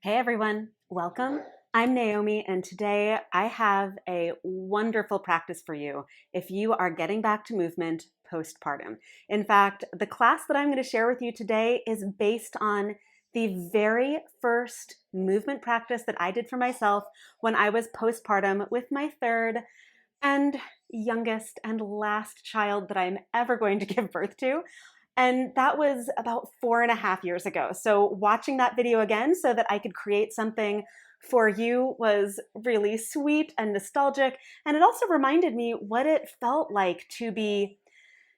Hey everyone, welcome. I'm Naomi, and today I have a wonderful practice for you if you are getting back to movement postpartum. In fact, the class that I'm going to share with you today is based on the very first movement practice that I did for myself when I was postpartum with my third and youngest and last child that I'm ever going to give birth to. And that was about 4.5 years ago. So watching that video again so that I could create something for you was really sweet and nostalgic. And it also reminded me what it felt like to be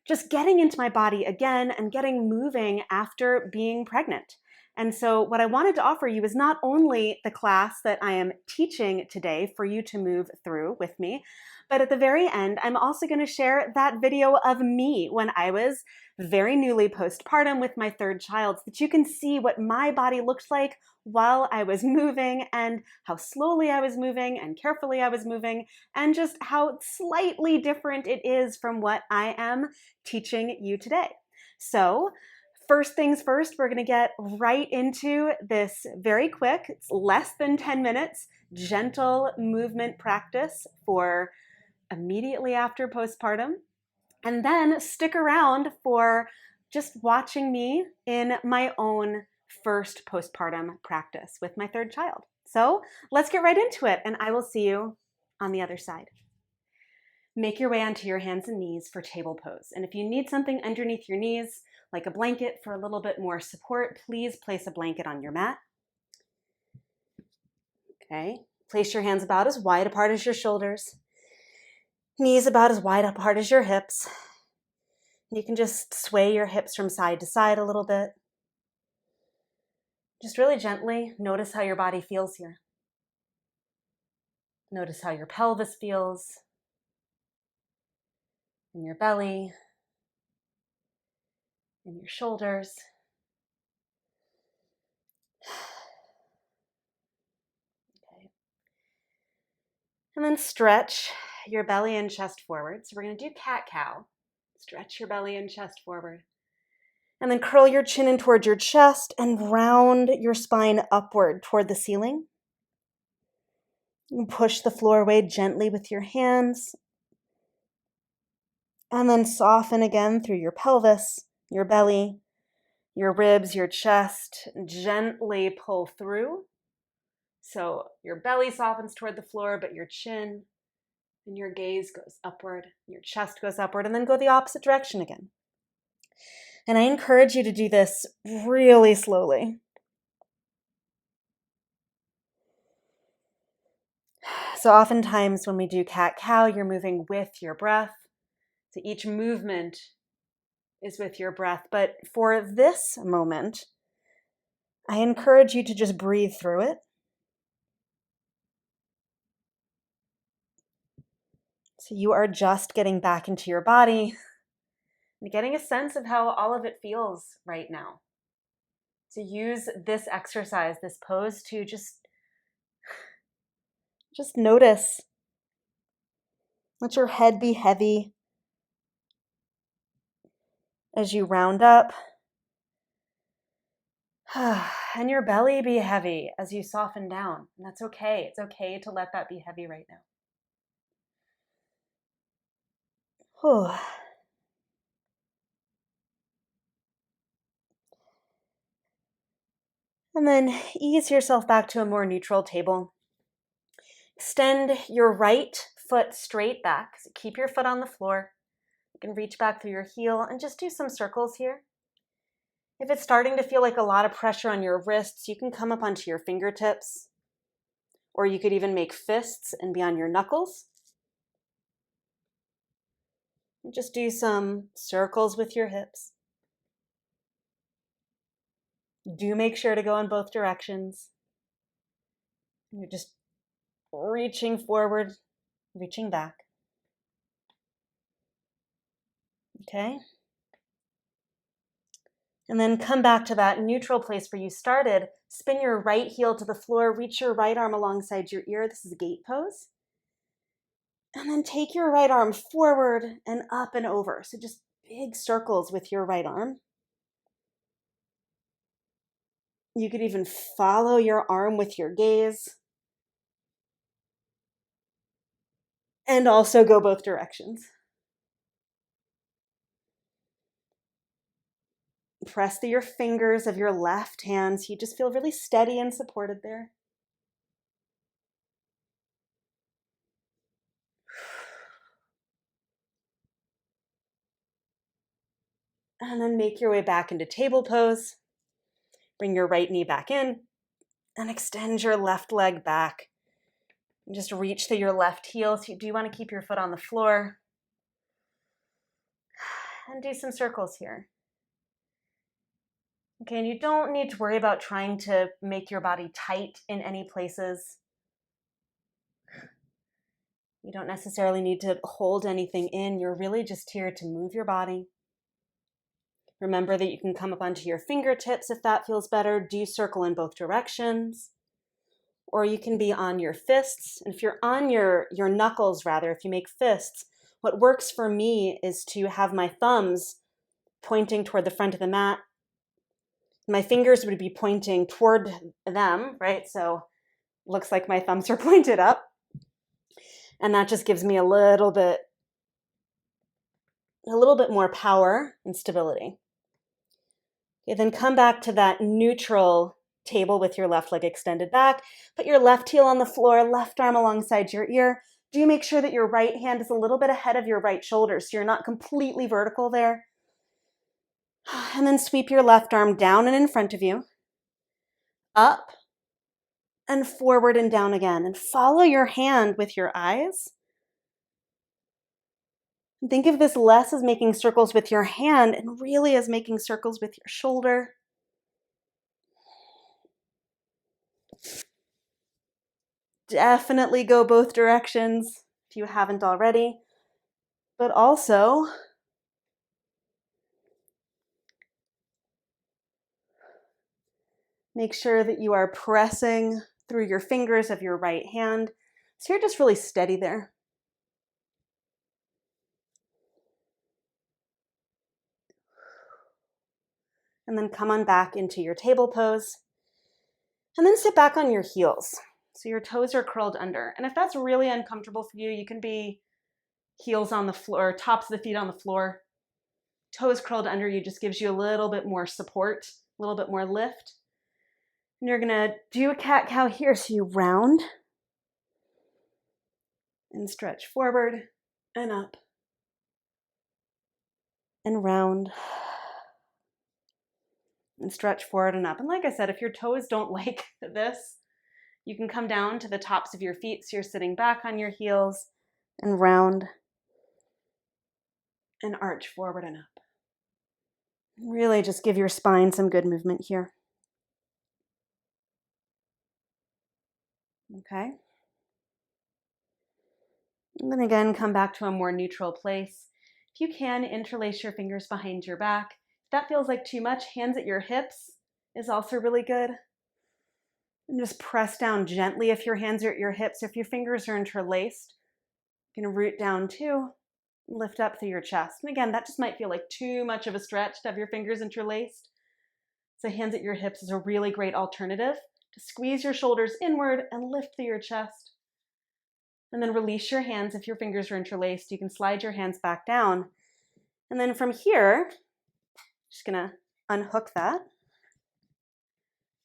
just getting into my body again and getting moving after being pregnant. And so what I wanted to offer you is not only the class that I am teaching today for you to move through with me, but at the very end, I'm also going to share that video of me when I was very newly postpartum with my third child, so that you can see what my body looked like while I was moving and how slowly I was moving and carefully I was moving and just how slightly different it is from what I am teaching you today. So first things first, we're going to get right into this very quick, it's less than 10 minutes, gentle movement practice for immediately after postpartum. And then stick around for just watching me in my own first postpartum practice with my third child. So let's get right into it, and I will see you on the other side. Make your way onto your hands and knees for table pose. And if you need something underneath your knees, like a blanket for a little bit more support, please place a blanket on your mat. Okay, place your hands about as wide apart as your shoulders. Knees about as wide apart as your hips. You can just sway your hips from side to side a little bit. Just really gently notice how your body feels here. Notice how your pelvis feels, in your belly, in your shoulders. Okay. And then stretch your belly and chest forward. So we're going to do cat-cow. Stretch your belly and chest forward. And then curl your chin in towards your chest and round your spine upward toward the ceiling. You push the floor away gently with your hands. And then soften again through your pelvis, your belly, your ribs, your chest. Gently pull through. So your belly softens toward the floor, but your chin and your gaze goes upward, your chest goes upward, and then go the opposite direction again. And I encourage you to do this really slowly. So oftentimes when we do cat-cow, you're moving with your breath. So each movement is with your breath. But for this moment, I encourage you to just breathe through it. So you are just getting back into your body and getting a sense of how all of it feels right now. So use this exercise, this pose, to just notice. Let your head be heavy as you round up. And your belly be heavy as you soften down. And that's okay. It's okay to let that be heavy right now. And then ease yourself back to a more neutral table. Extend your right foot straight back. So keep your foot on the floor. You can reach back through your heel and just do some circles here. If it's starting to feel like a lot of pressure on your wrists, you can come up onto your fingertips. Or you could even make fists and be on your knuckles. And just do some circles with your hips. Do make sure to go in both directions. You're just reaching forward, reaching back. Okay? And then come back to that neutral place where you started. Spin your right heel to the floor, reach your right arm alongside your ear. This is a gate pose. And then take your right arm forward and up and over. So just big circles with your right arm. You could even follow your arm with your gaze and also go both directions. Press through your fingers of your left hand so you just feel really steady and supported there. And then make your way back into table pose. Bring your right knee back in and extend your left leg back. And just reach through your left heel. So you do want to keep your foot on the floor. And do some circles here. Okay, and you don't need to worry about trying to make your body tight in any places. You don't necessarily need to hold anything in. You're really just here to move your body. Remember that you can come up onto your fingertips if that feels better. Do circle in both directions. Or you can be on your fists. And if you're on your knuckles, rather, if you make fists, what works for me is to have my thumbs pointing toward the front of the mat. My fingers would be pointing toward them, right? So it looks like my thumbs are pointed up. And that just gives me a little bit more power and stability. Okay, then come back to that neutral table with your left leg extended back. Put your left heel on the floor, left arm alongside your ear. Do make sure that your right hand is a little bit ahead of your right shoulder so you're not completely vertical there. And then sweep your left arm down and in front of you, up and forward and down again. And follow your hand with your eyes. Think of this less as making circles with your hand and really as making circles with your shoulder. Definitely go both directions if you haven't already. But also, make sure that you are pressing through your fingers of your right hand. So you're just really steady there. And then come on back into your table pose. And then sit back on your heels. So your toes are curled under. And if that's really uncomfortable for you, you can be heels on the floor, tops of the feet on the floor. Toes curled under you just gives you a little bit more support, a little bit more lift. And you're gonna do a cat-cow here. So you round and stretch forward and up and round and stretch forward and up. And like I said, if your toes don't like this, you can come down to the tops of your feet so you're sitting back on your heels and round and arch forward and up. Really just give your spine some good movement here. Okay. And then again, come back to a more neutral place. If you can, interlace your fingers behind your back. If that feels like too much, hands at your hips is also really good. And just press down gently if your hands are at your hips. If your fingers are interlaced, you can root down too. Lift up through your chest. And again, that just might feel like too much of a stretch to have your fingers interlaced. So hands at your hips is a really great alternative to squeeze your shoulders inward and lift through your chest. And then release your hands if your fingers are interlaced. You can slide your hands back down. And then from here, just gonna unhook that.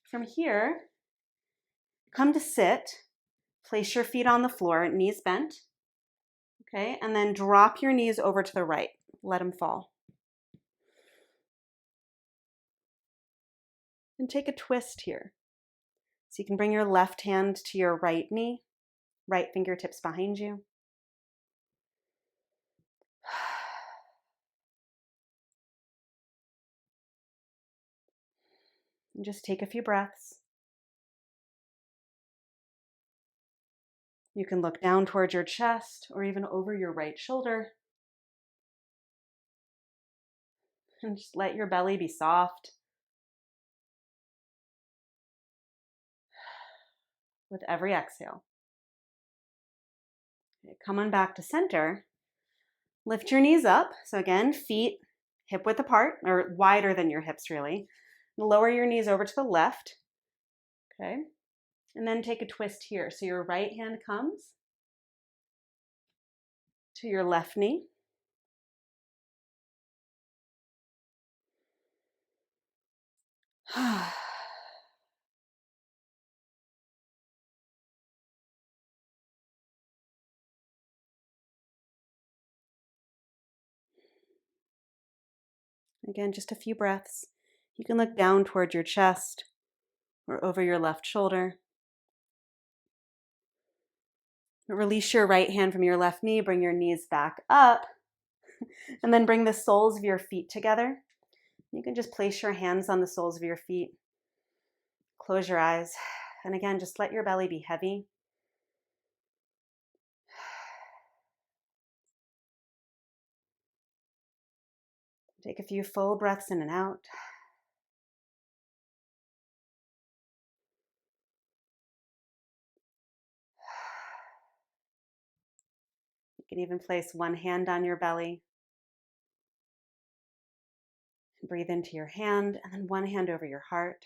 From here, come to sit. Place your feet on the floor, knees bent. Okay, and then drop your knees over to the right. Let them fall. And take a twist here. So you can bring your left hand to your right knee, right fingertips behind you. And just take a few breaths. You can look down towards your chest or even over your right shoulder. And just let your belly be soft. With every exhale. Okay, come on back to center. Lift your knees up. So again, feet hip width apart, or wider than your hips really. Lower your knees over to the left. Okay. And then take a twist here. So your right hand comes to your left knee. Again, just a few breaths. You can look down toward your chest or over your left shoulder. Release your right hand from your left knee, bring your knees back up, and then bring the soles of your feet together. You can just place your hands on the soles of your feet. Close your eyes. And again, just let your belly be heavy. Take a few full breaths in and out. You can even place one hand on your belly. Breathe into your hand and then one hand over your heart.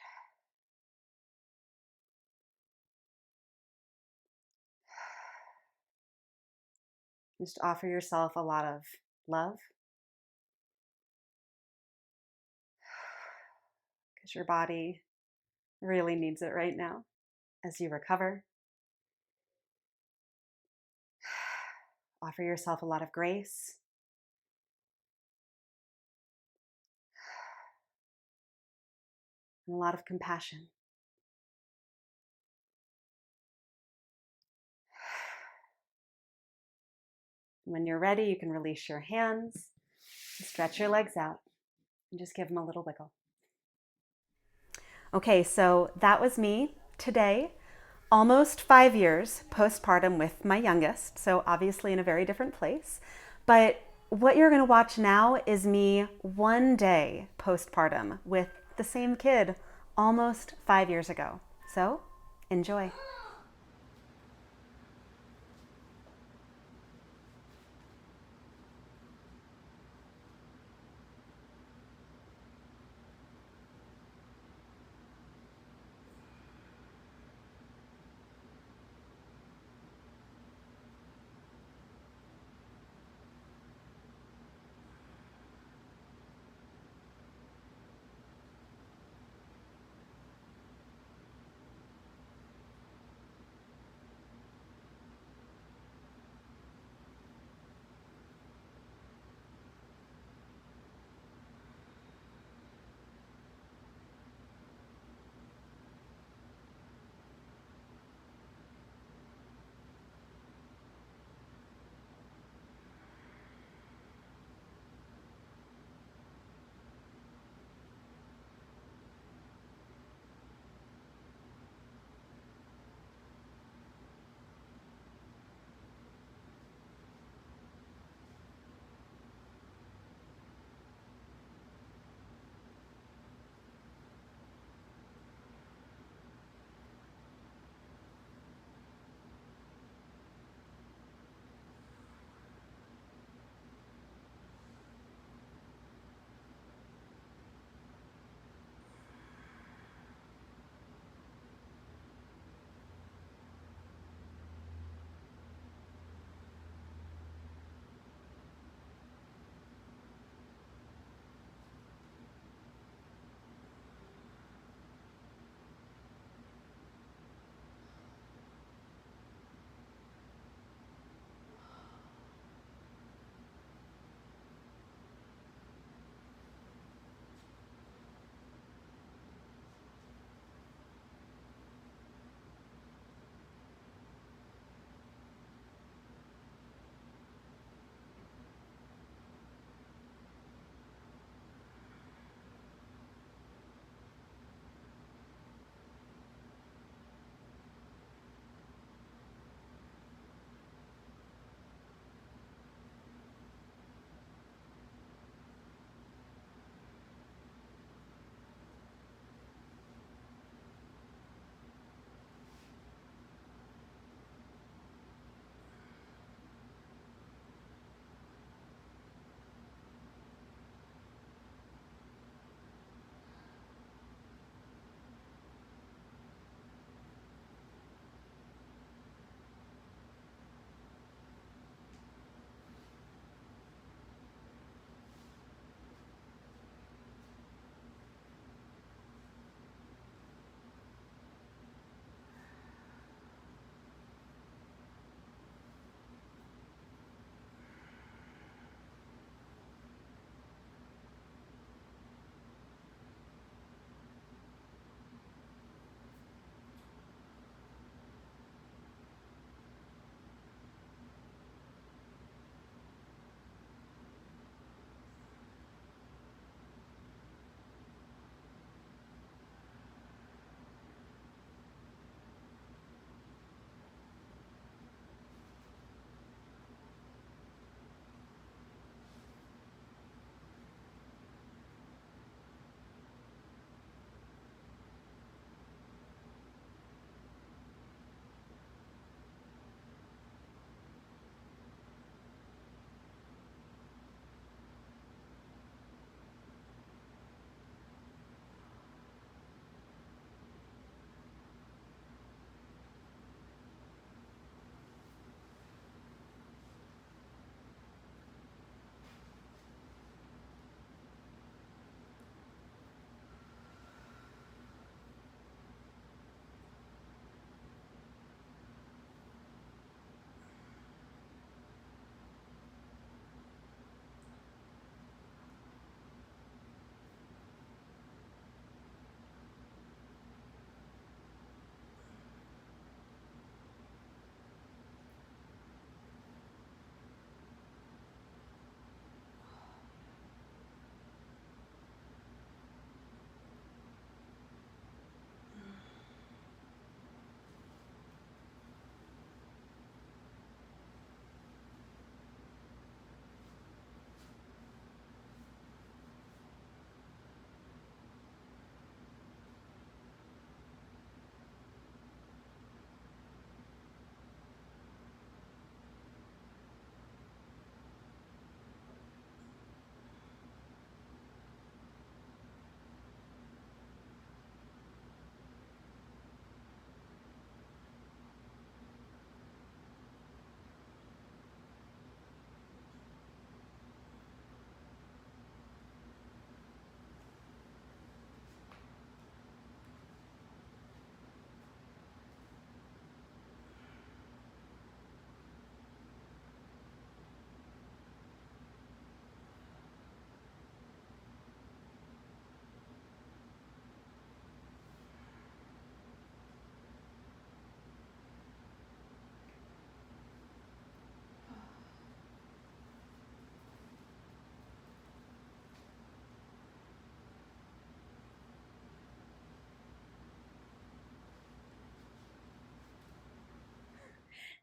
Just offer yourself a lot of love because your body really needs it right now as you recover. Offer yourself a lot of grace. And a lot of compassion. When you're ready, you can release your hands, stretch your legs out, and just give them a little wiggle. Okay, so that was me today. Almost 5 years postpartum with my youngest, so obviously in a very different place. But what you're going to watch now is me one day postpartum with the same kid almost 5 years ago. So enjoy.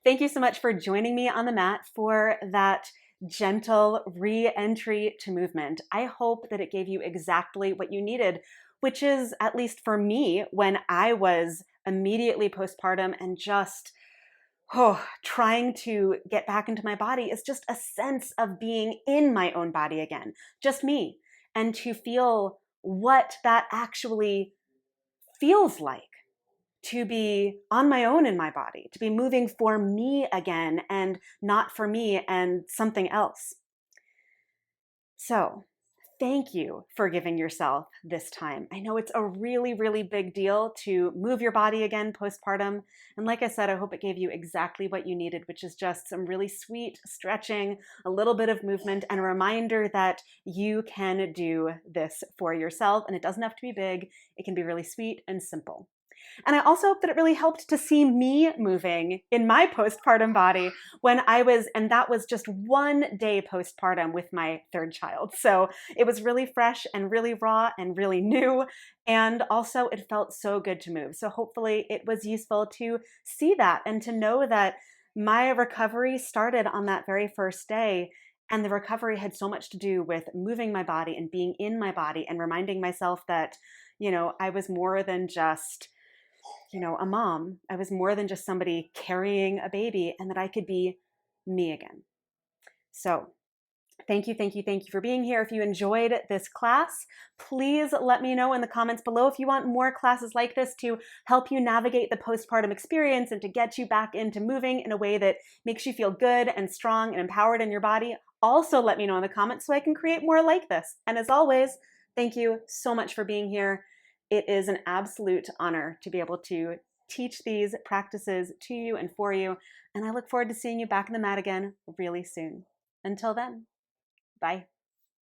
Thank you so much for joining me on the mat for that gentle re-entry to movement. I hope that it gave you exactly what you needed, which is, at least for me, when I was immediately postpartum and just trying to get back into my body, is just a sense of being in my own body again, just me, and to feel what that actually feels like, to be on my own in my body, to be moving for me again and not for me and something else. So, thank you for giving yourself this time. I know it's a really, really big deal to move your body again postpartum. And like I said, I hope it gave you exactly what you needed, which is just some really sweet stretching, a little bit of movement, and a reminder that you can do this for yourself. And it doesn't have to be big. It can be really sweet and simple. And I also hope that it really helped to see me moving in my postpartum body when I was, and that was just 1 day postpartum with my third child. So it was really fresh and really raw and really new. And also it felt so good to move. So hopefully it was useful to see that and to know that my recovery started on that very first day. And the recovery had so much to do with moving my body and being in my body and reminding myself that, I was more than just a mom. I was more than just somebody carrying a baby, and that I could be me again. So thank you, thank you, thank you for being here. If you enjoyed this class, please let me know in the comments below if you want more classes like this to help you navigate the postpartum experience and to get you back into moving in a way that makes you feel good and strong and empowered in your body. Also, let me know in the comments so I can create more like this. And as always, thank you so much for being here. It is an absolute honor to be able to teach these practices to you and for you. And I look forward to seeing you back in the mat again really soon. Until then, bye.